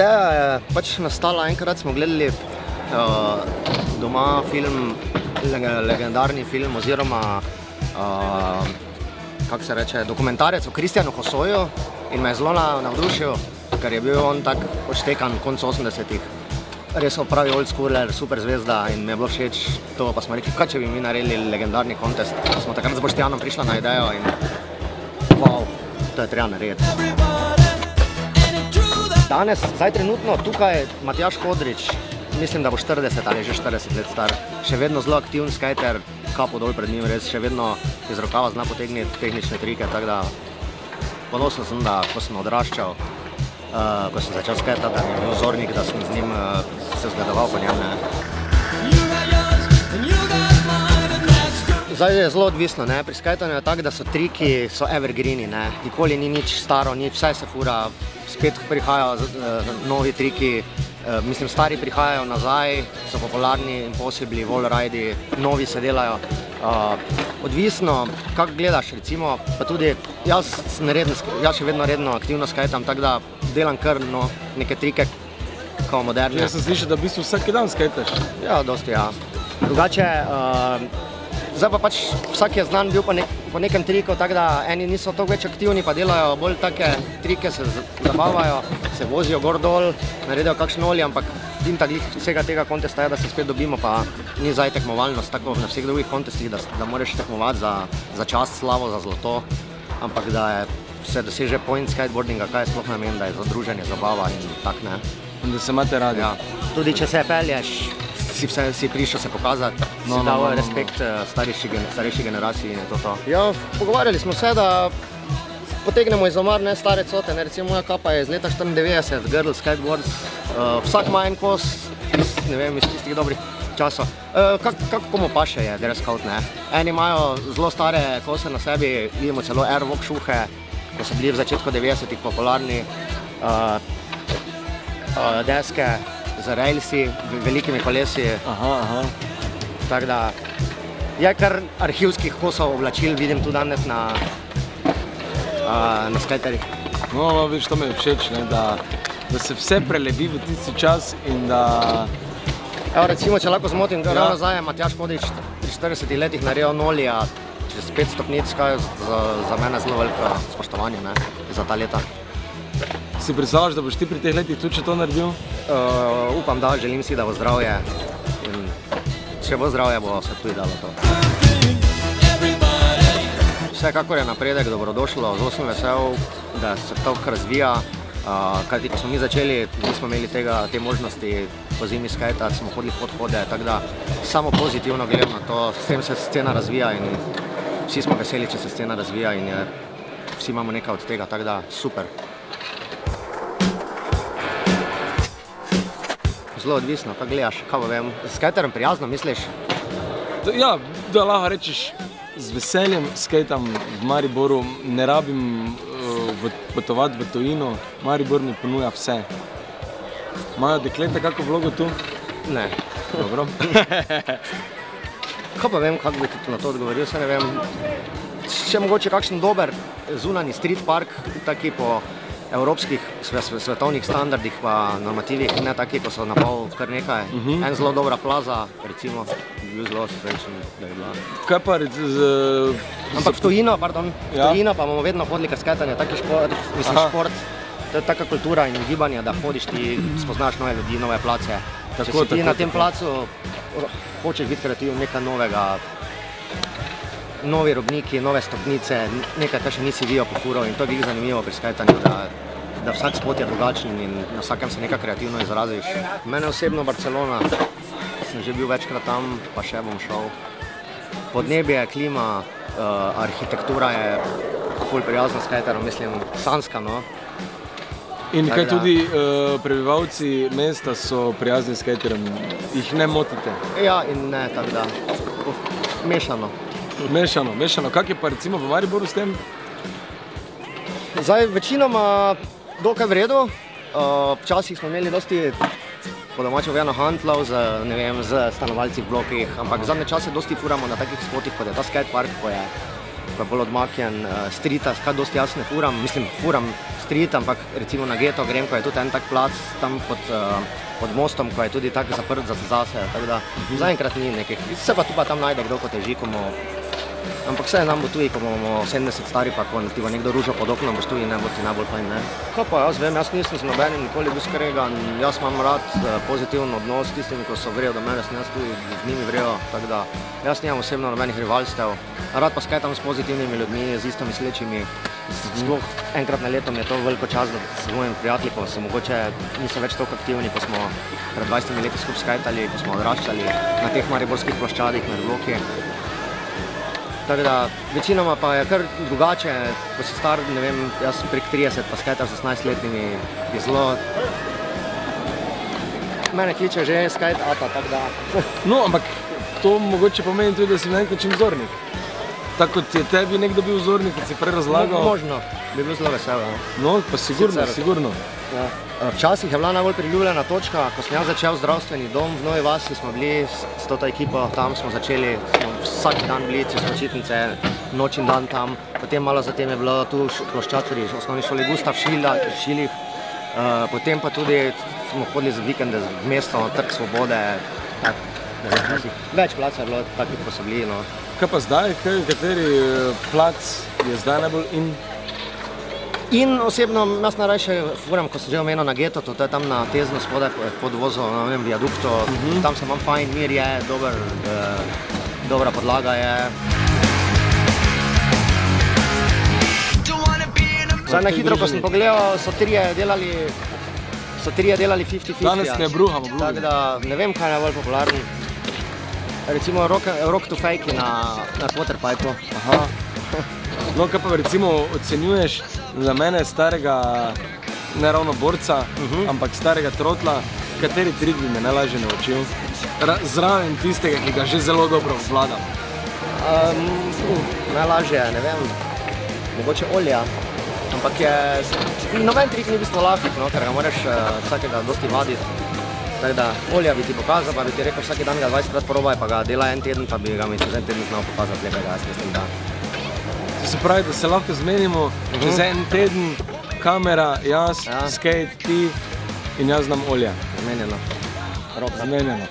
ideja je pač nastala, enkrat smo gledali doma film, legendarni film oziroma kako se reče, dokumentarec o Kristjanu Hosoju in me je zelo navdušil, ker je bil on tak odštekan konec 80-ih. Res pravi old schooler, super zvezda in mi je bilo všeč to, pa smo rekli, kaj če bi mi naredili legendarni kontest. Smo takrat z Boštjanom prišli na idejo in wow, to je treba narediti. Danes, zdaj trenutno tukaj Matjaž Kodrič, mislim, da bo 40 ali že 40 let star, še vedno zelo aktivn skater, kapo dol pred njim, res še vedno iz rokava zna potegniti tehnične trike, tako da ponosen sem, da ko sem odraščal, ko sem začel skatati, da mi je bil vzornik, da sem z njim se zgledoval po njem. Zdaj je zelo odvisno, pri skatanju je tako, da so triki, so evergreeni, nikoli ni nič staro, vse se fura, spet prihajajo novi triki, mislim, stari prihajajo nazaj, so popularni, impossibli, wall ridi, novi se delajo. Odvisno, kako gledaš, recimo, pa tudi jaz še vedno redno aktivno skajtam, tako da delam kar neke trike kao moderne. Jaz sem slišal, da v bistvu vsak dan skajtaš. Ja, dosti, ja. Drugače, zdaj pa pač vsak je znan bil po nekem triku, tako da eni niso toliko več aktivni, pa delajo bolj take trike, se zabavajo, se vozijo gor dol, naredijo kakšen olje, ampak dinta vsega tega kontesta je, da se spet dobimo, pa ni zdaj tekmovalnost, tako na vseh drugih kontestih, da moraš tekmovati za čast, slavo, za zlato, ampak da se doseže point skateboardinga, kaj je sploh namen, da je za druženje, zabava in tak, ne. In da se imate radi. Ja. Tudi če se pelješ, si prišel se pokazati, si dal respekt starejši generaciji in je to. Ja, pogovarjali smo se, da potegnemo iz omar stare cote, recimo moja kapa je iz leta 94, Girl Skateboards, vsak ima en kos, ne vem, iz tistih dobrih časov. Kako komu paše je dress code, ne? Eni imajo zelo stare kose na sebi, vidimo celo airwalk šuhe, ko so bili v začetku 90-ih popularni, deske z railsi, velikimi kolesi. Tako da je kar arhivskih kosov oblačil, vidim tu danes na skaterjih. No, vidiš, to mi je všeč, da se vse prelevi v tisti čas in da... Evo, recimo, če lahko zmotim, ravno zdaj je Matjaž Kodrič pri 40 letih naredil nolija čez 5 stopnic, kaj je za mene zelo veliko spoštovanje za ta leta. Si predstavljaš, da boš ti pri teh letih tudi če to naredil? Upam, da, želim si, da bo zdravje in če bo zdravje, bo se tudi dalo to. Vsekakor je napredek dobrodošlo, zelo sem vesel, da se to razvija, kajti ko smo mi začeli, nismo imeli te možnosti po zimi skajtati, smo hodili podhode, tako da samo pozitivno gledam na to, s tem se scena razvija in vsi smo veseli, če se scena razvija in vsi imamo nekaj od tega, tako da super. Zelo odvisno, kako gledaš, kaj vem, s skajterjem prijazno misliš? Ja, da lahko rečeš, z veseljem skajtam v Mariboru, ne rabim potovati v tujino, Maribor mi ponuja vse. Imajo dekleta kako vlogo tu? Ne. Dobro. Kaj pa vem, kako bi ti na to odgovoril, se ne vem. Še mogoče kakšen dober zunanji street park, taki po evropskih svetovnih standardih pa normativih, ne taki, ko so napol kar nekaj. En zelo dobra plaza, recimo, bi bil zelo srečen, da je bila. Kaj pa ampak v tujino pa bomo vedno hodili, ker skajtanje je taki šport, to je taka kultura in gibanje, da hodiš, ti spoznaš nove ljudi, nove place. Če si ti na tem placu hočeš biti kreativ, nekaj novega, novi robniki, nove stopnice, nekaj, kar še nisi videl po furo in to je zanimivo pri skajtanju, da vsak spot je drugačen in na vsakem se nekaj kreativno izraziš. Mene osebno Barcelona, sem že bil večkrat tam, pa še bom šel. Podnebje, klima, arhitektura je ful prijazna skajterom, mislim, sanska, no. In kaj tudi prebivalci mesta so prijazni skajterjem, jih ne motite? Ja in ne, tako da, mešano. Mešano. Kak je pa recimo v Mariboru s tem? Zdaj, večinoma dokaj v redu. Včasih smo imeli dosti po domače povedano handlov z stanovalci v blokih, ampak zadnje čase dosti furamo na takih spotih, kot je ta skatepark, ko ko je bolj odmaknjen, streeta, kaj dosti jaz ne furam, mislim, furam street, ampak recimo na geto grem, ko je tudi en tak plac tam pod mostom, ko je tudi tak zaprt zase, tako da zaenkrat ni nekih, se pa tu pa tam najde kdo, ko teži, ampak vse nam bo tuji, ko bomo 70 stari, pa ko ti bo nekdo ružo pod oknom, boš tuji, ne bo ti najbolj fajn, ne. Kaj pa jaz vem, jaz nisem z nobenim nikoli bil skregan, jaz imam rad pozitiven odnos s tistimi, ko so vrejo do mene, sem jaz tuji z njimi vrejo, tako da jaz nimam osebno nobenih rivalstev, rad pa skajtam s pozitivnimi ljudmi, z isto mislečimi, sploh enkrat na leto mi je to veliko čas, da s mojim prijateljem, se mogoče niso več toliko aktivni, ko smo pred 20 leti skupaj skajtali, ko smo odraščali na teh mariborskih ploščadih med bloki. Tako da, večinoma pa je kar drugače, ko si star, ne vem, jaz prek 30 pa skajtar s 16-letnimi je zelo... Mene kliče že skajt ata, tako da... No, ampak to mogoče pomeni tudi, da si na nek način vzornik. Tako kot je tebi nekdo bil vzornik, kot si prej razlagal. Možno, bi bil zelo vesel. No, pa sigurno, sigurno. Včasih je bila najbolj priljubljena točka, ko sem jaz začel zdravstveni dom v Novi Vasi, smo bili s to ekipo, tam smo začeli, smo vsak dan bili čez počitnice, noč in dan tam, potem malo zatem je bilo tu ploščad pri osnovni šoli Gustav Šilih, potem pa tudi smo hodili za vikende v mesto, Trg Svobode, več placa je bilo takih, ko so bili. Kaj pa zdaj, kateri plac je zdaj najbolj in? In osebno, jaz najrajše furam, ko sem že omenil na geto, to je tam na Tezno spodaj pod vozo, na vem, viadukto, tam se imam fajn, mir je, dobra podlaga je. Zdaj na hitro, ko sem pogledal, so trije delali 50-50. Danes ne bruhamo. Tako da ne vem, kaj je najbolj popularni. Recimo Rock to Fake na Quarterpipe. Aha. No, kaj pa recimo ocenjuješ za mene starega, ne ravno borca, ampak starega trotla, kateri trik bi me najlažje naučil? Zraven tistega, ki ga že zelo dobro obvladam. Najlažje, ne vem, mogoče Olja, ampak noben trik ni v bistvu lahek, ker ga moraš vsakega dosti vaditi. Tako da Olja bi ti pokazal, pa bi ti rekel vsaki dan ga 20krat probaj, pa ga dela en teden, pa bi ga mi čez en teden znal pokazati lepega, jaz mislim, da. To se pravi, da se lahko zmenimo, čez en teden, kamera, jaz, skate, ti in jaz znam Olja. Zmenjeno. Zmenjeno.